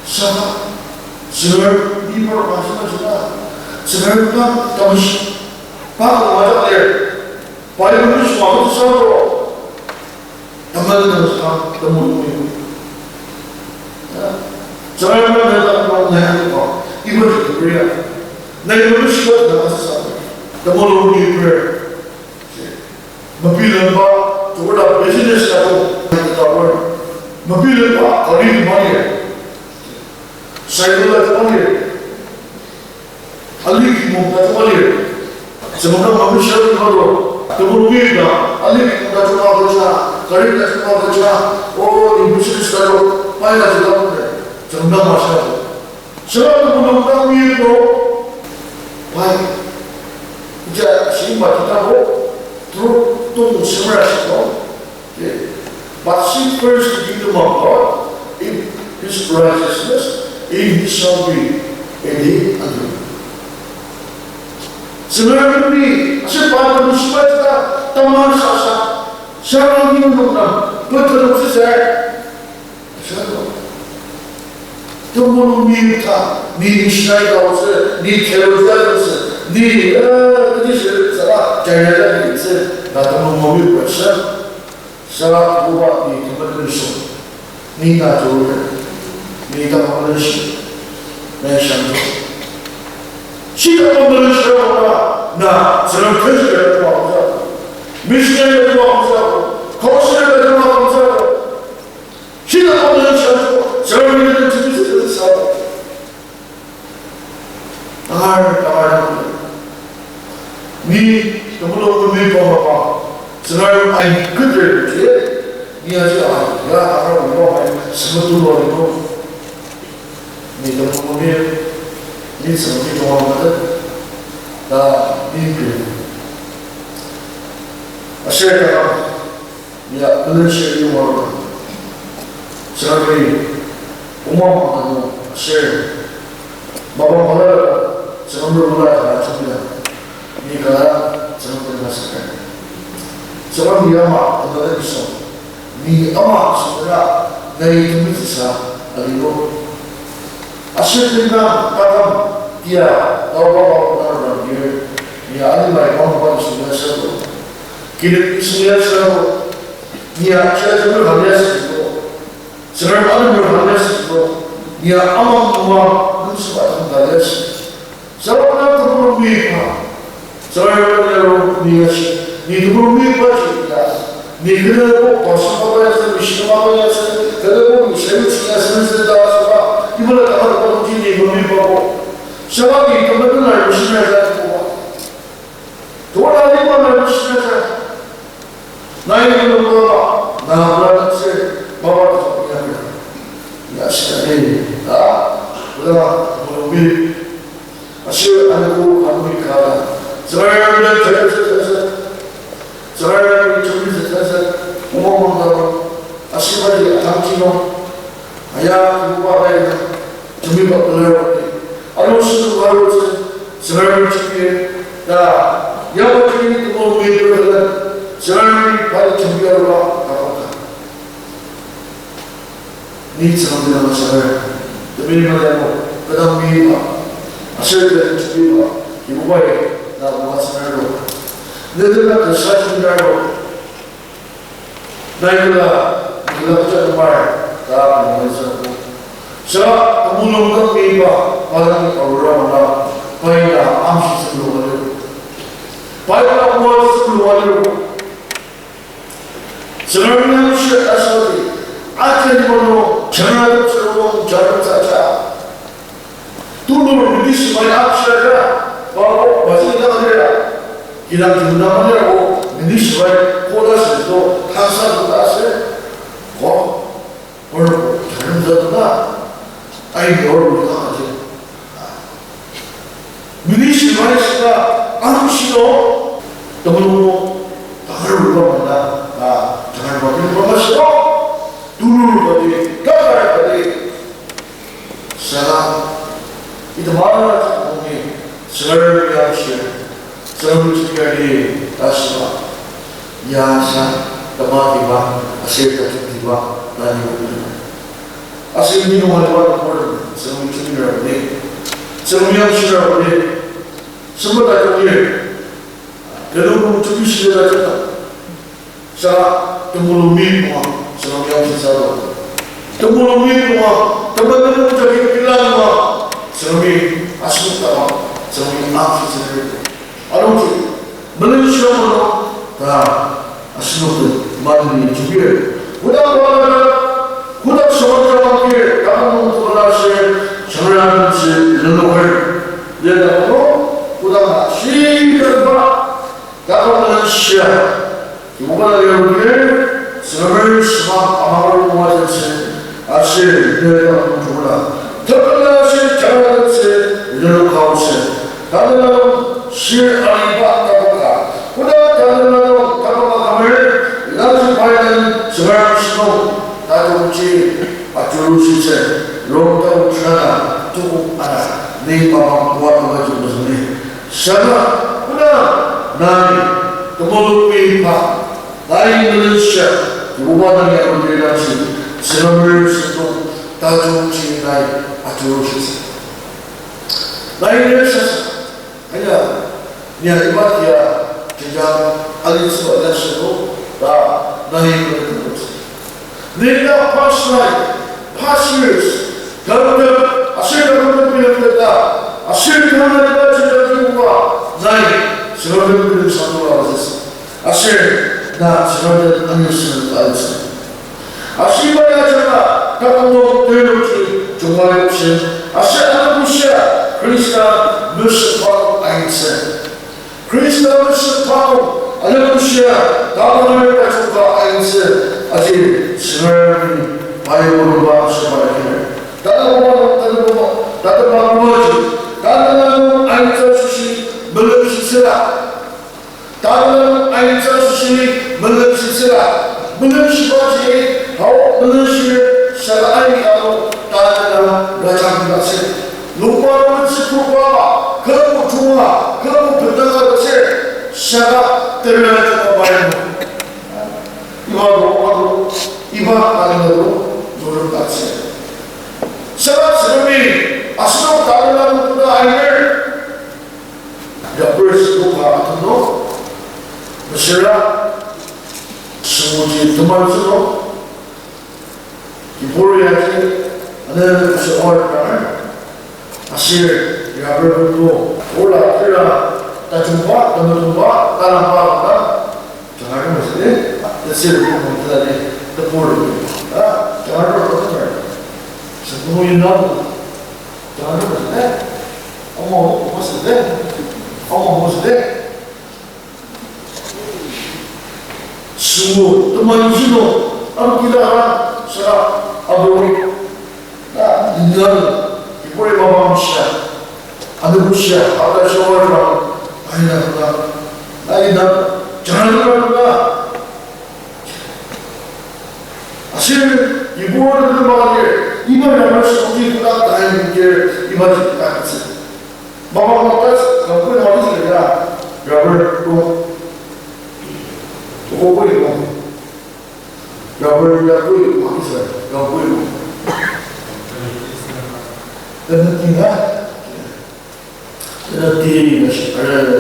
Sa Sir, di informasi na Sir na tapos pakawala there. Paano mo sumagot sa ako? Tagal na sa tamulong yun. Sir, na natapang na yan ko. Iba sa prayer. Na-inulis ko na sa tamulong yung prayer. Mabilang ba? So wala business na ito. Mabilang ba? Karin money. Psychological money. Aliki mo na money. Sa mga mabisya ng mga tumulungin na, aliki mo na tumawag siya, karin na tumawag siya, o yung business na ito, may na sila mo na. Sa mga masya ito. Sila tumulong na umiyin ito, may, kaya siya kita ko, itong simras ito. But seek first the kingdom of God, in His righteousness, in His salvation, and He alone. Similarly, kasi para munisipal ka, tama sa asa, siya ang hinunong na, pagkalong si Sir, siya ito. Tumulong niyo ka, ni Mishnay ka sa, ni Kerozal ka sa, ni, sa, China ka, sa, natamang mawil ka siya, sa buwa ni Kamadalisyon, ni Natural, ni Kamadalisyon, na siyang ito. Sila Kamadalisyon na sarang President na ako sa ako, Missionary na ako sa ako, Councilor na ako sa ako, sila Kamadalisyon ko, sarang President sa ako. Tangar, ni Kamulong kami pamapang, Sekarang ay gede dia, dia siapa? Ya orang orang sebetulnya itu, ni kemudian ni seperti orang kata, dah ini. Asyik kan? Ya benar orang. Sekarang umum aku asyik, bapa mana sebelum mulai macamnya, ni kalau sebelum masukkan. Seorang dia mak, antara bisa. Ni amak saudara dari tempat sisa aligo. Asyik dengan takam dia tahu apa dia. Dia ada banyak orang sudah satu. Kini sudah satu. Dia cakap berhanya satu. Sekarang ada berhanya satu. Dia amak tua itu sebab berhanya satu. Seorang tu berubah. Seorang dia ni berumur berapa? Ni kerana pasal apa yang Mishnah apa yang kerana Mishnah yang dah sebab ibu nak apa pun ni berumur berapa? Sebab ni kebetulan Mishnah dah tua. Tua lagi mana Mishnah dah? Naik berapa? Nah berapa se bawa tu yang ya sekali. Berapa berumur? Asyik anakku Amerika. Saya dah cakap. Sekarang curi sesuatu, umum orang asyik bagi angkino, ayah ibu bapa yang curi berpeluang. Alus itu harus sekarang curi, dah, yang curi itu mau berpeluang, sekarang pada curi orang apa? Ni sambil masalah, demi mana kadang biar, asyik dari curi ibu bapa dah buat sekarang. Lepas itu saya sudah naiklah kita kemar dah mengajar. Saya kemudian kembali pada orang orang pada amsi sebelum pada awal sebelum sebenarnya saya asal akhir mana jangan sebelum jangan saja. Turun di sini saja bahawa masih ada. Kita guna mana ko ini sebagai kodas itu khasa kodas kok orang jangan jatuh air orang aja. Ini sebagai kita anusia teman-teman tak perlu mana jangan bagi promosi dulu bagi kabar bagi salam itu mana mungkin seluruh yang Selalu sekali asma, yasa, tematiba, asyik tertiba, dan asyik minum ada orang 정중이라고 해. 정명씨라고 해. 선보다 정일. 대동부 특유시대가 됐다. 자, 등불음이 동안 정명시사도. 등불음이 동안 등불음적인 빌라도와 정이 아쉽다가 정이 암시세를 아름지. 멀리시험으로 다 아쉬웠던 많은 주기에 구닥 서원자와 함께 다른 도라시에 전화하는지 연옥을 내다보고 구닥 시간과 다가오는 시야 이번에 여러분의 서를 수박 아마를 모아졌지 아실 내다보는 주구나 특별하시 잘하는지 연옥하오세 다른 실 아이바 따보다 구닥 다른 다가감을 나중에 봐야는 정말 신호 나중지 아주루시세 롱다운 주나나 두고 알아 네 빠방 모아가지고 무슨 샤나 구나 나이 도모루이파 나이 있는 시야 우바당의 언제라지 지름을 쓰고 나중지 나이 아주루시세 나이를 샤사 아니야 니 이마티야 진짜 알리스가 됐어도 나 나이 그런 거지. 내가 파시스 그런데 아실가는 비롯했다. 아실가는 진짜주가 나이 저런 상도가 됐어. 아실 나 저런 안녕스는 알았어. 아실바야 제가 각도 대로지 정말 없이 아실 하는 곳이야. 그리스가 몇십만 아인세. 그리스가 몇십만 알레루시아 다음을 가져가 아인스 아직 신을 바이올과 시바이를 다른 뭐지 다른 아인자 수시 물러시스라 다른 아인자 수시 물러시스라 물러시바지 하오 물러시를 샤라이가로 다른 라장가세 누구와는 시프과 그러고 중화 그러고 변당하듯이 샤가 때려가지고 말하는 이와도 이와 아니어도 노력같이 샤가 지름이 아시도 다르다는 것보다 아이를 옆을 쓰고 같은 너 무실라 스무지 두말 쓰고 기포를 해야지 하는 것이 어울리는 아실 옆을 또 올라 따중과 너무중과 따라가다가 정말 무슨 뜻을 못하다니 뜻보를 정말 어떤 말 성공이 나오고 정말 무슨 어머 무슨 수고 또만지도 아무기다 사 아버리 나 인간 이꼴에 마방시야 아들부시야 아다시오라고 아니나 나이나 전화를 사실 이보를 들어가게 이번 연말시 우리가 다행인 게 이마지 않지 마마마가 그걸 어디서 그냥 랍을 또 오고 있고 랍을 약고 어디서 약고 있고 느낌이야 느낌이 것이 몰래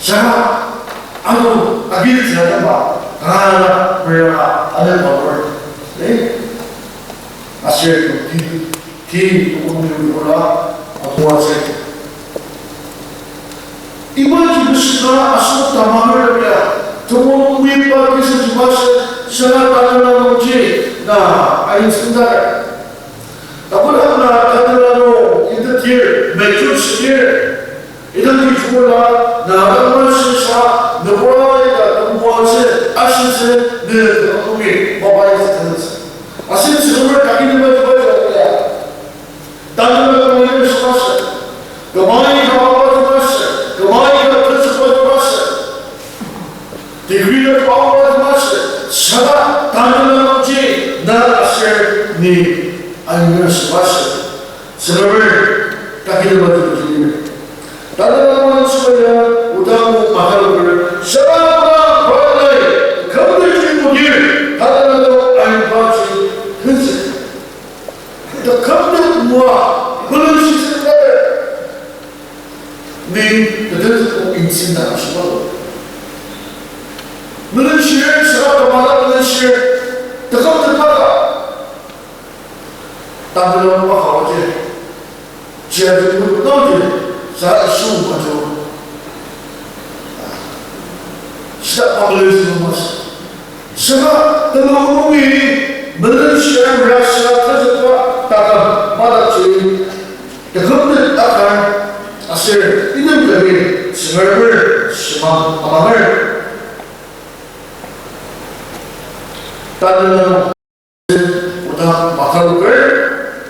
자 아무 아기를 지나가 봐 하나 불러라 아는 법을 네 아실 뒤 조금을 몰라 도와세 이번 기부시가 아시고 담아을 해야 정말 위바께서 주마시 시간을 따르는 나 아이 생각 나보다 하나 다들라도 이들 길 매출 시길 이들 길 죽을라 나가는 시사 너보라이가 너무하세 아시세 네 너무이 뭐바이스 되는지 아시 지금을 가기는 거야 다른 거 뭐를 수고하세 그 많이 가봐가지고 그 많이 가봐가지고 디그리를 가봐가지고 사다 다른 거 없지 나 아실 니 아니면 수고하세 서로를 가기는 거지 다른 거 수고야 우다고 마다를 사랑과 과거의 거들 주인공이 다른 거 아닌 바지 흔세 인친다는 식으로 너는 시를 시각마다 너는 시를 뜨겁듯하다 땅들은 막 하고지 지하철도 넣어지 자 쉬운 거죠 시작 방글레스는 것이 시가 뜨거움이 너는 시를 몰라 시가 터졌다 따가 맞았지 뜨겁듯 따가 사실 이놈들이 승얼을 심한 아망을 따르는 보다 마타룩을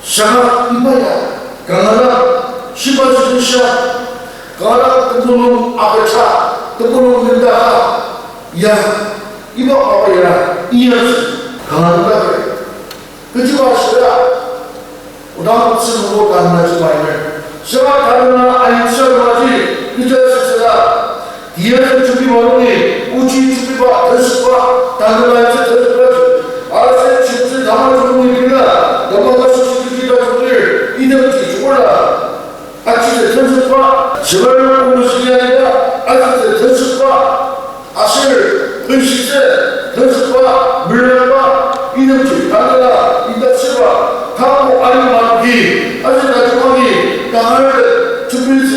샤가 이마야 강하다 시바시는 샤 강하다 뜨거운 아베차 뜨거운 된다 야 이마 아바야 이어스 강하다 그래 그지 마시라 보다 쓰는 거 강하지 마이를 샤가 다르나 아이처럼하지 그저스가 뒤에서 준비 모르니 우치 준비가 됐을까 다르나에서 됐을까 알아서 집을 담아주는 일이나 넘어가서 지키기가 좋을 이들은 죽을라 아치에 됐을까 저걸 보는 것이 아니라 아치에 됐을까 아실 은시세 됐을까 물려가 이들은 다르나 인다치와 가고 아니마기 아직 나중에 땅을 준비세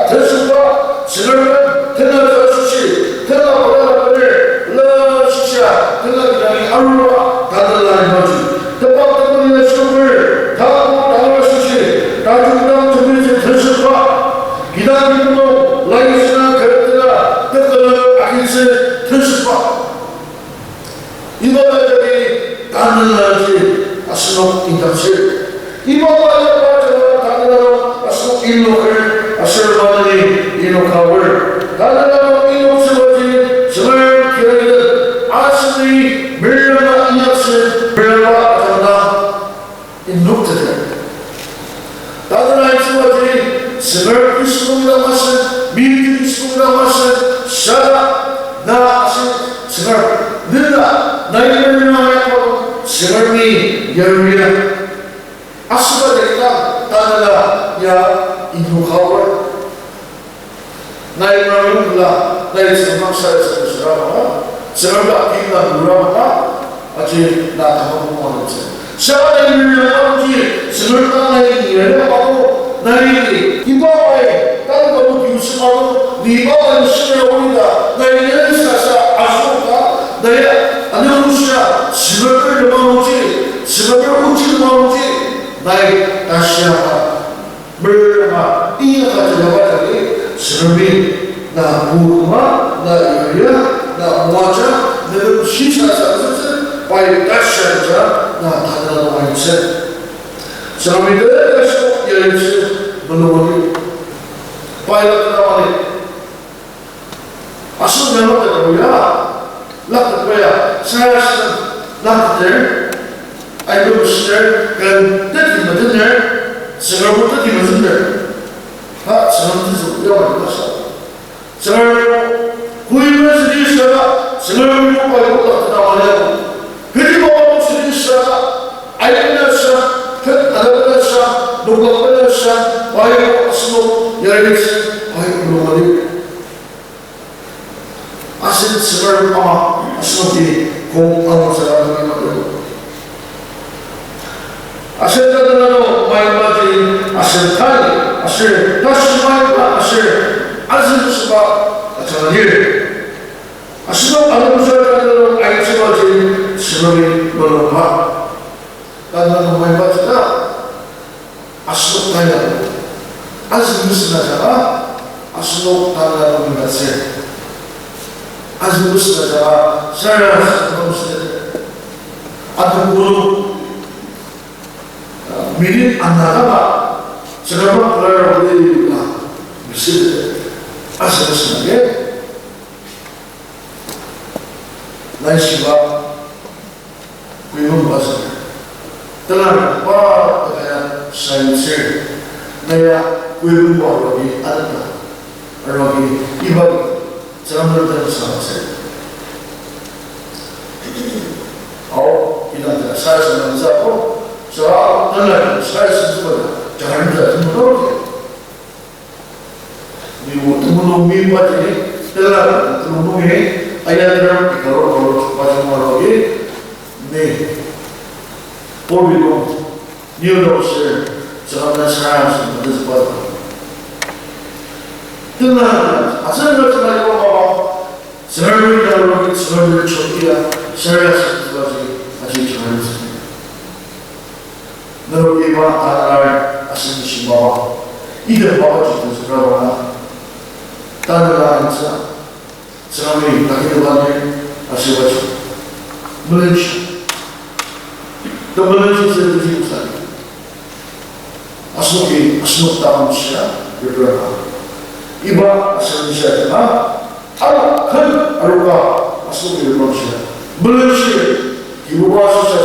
됐을까 저걸 태어나서 주시 태어나보다를 러시아 태어나기랑이 아울러 다들라는 거지 대박대박이나 시험을 다하고 나눠 주시 나중당 준비세 됐을까 기다리고 라이스나 그랬더라 때때는 아기세 됐을까 이번에 다들라지 아스노 인탁실 이번에 다들라로 아스노 일록을 아슬바니 이녹하울 다들라로 이녹스버지 정을 기다리는 아스니 멜라가 이약스 멜라가 아장다 인녹트들 다들라의 스버지 정을 이스공이라고 하신 미리 이스공이라고 하신 샤라 나 하신 정을 늘라 나의 멜라가 정을미 열미야 아스가 되니까 다들라 야 인녹하울 나의 마음을 몰라 나의 생각사에서 보시라고 생각을 아끼나 누라고 아직 나 담아보고 하는지 샤바의 일을 아버지 생각을 나의 일을 하고 나의 이바와의 다른 거로 비웃음하고 네 이바와의 신을 올린다 나의 일을 사사 아수가 나의 안녕루시아 생각을 넘어오지 생각을 웃지 넘어오지 나의 다시아가 물러가 이어가지 나가자니 스름이 나 무마 나 열려 나 모아자 너는 시사사서 빨리 다시 하자 나 다들어 와이세 스름이 내가시고 열지 물러오니 빨리 나와니 아스 내놓다 뭐야 락다 뭐야 사야스 락들 아이고 시절 그 뜻이 무슨 일 생각부터 뜻이 무슨 일 생각부터 영원히 갔어 생각을 구입을 스리시다가 생각을 못 가지고 나와내고 그리고 스리시다가 알겠어 알았어 녹았어 와이고 스노 열겠어 와이고 녹아니 아신 생각을 아마 스노기 공항을 사람이 만들고 아실다들라도 마이바지 아실타니 아실 다시 마이바 아실 아실수가 저일 아실로 아르부사들라도 아이치바지 시로이 너로가 나는 마이바지가 아실로 타이라도 아실 무슨 나자가 아실로 타이라도 민다세 아실 무슨 나자가 샤라스 너무스네 아들 구루 미리 안 나가봐. 저러면 그러라고 우리가 미실때 아슬아슬하게 날씨가 구입은 봤을 때 떠나는 와 그냥 사이즈 내가 구입은 보러기 않았다. 그러기 이번 사람들한테 상황세 이단들 사회생활을 쌓고 저 오늘 사회생활을 잘합니다. 좀 물어볼게요. 미국은 umumi wajib telah umumi ayat dalam kalau macam lagi nih pobilu new doser sekarang sekarang sudah seperti telah asal bercerita bahwa sekarang kalau kita sekarang bercerita saya seperti asyik cerita lalu iba anak asal siapa ide bawa cerita sekarang tanah lancar sekarang ini depannya asyik baca Malaysia dan Malaysia sedikit saja asnuk tahun Malaysia beberapa iba asal Malaysia ala kan aruga asnuk Malaysia ibu bahasa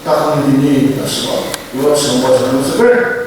tahun ini asal ibu semua jangan seperti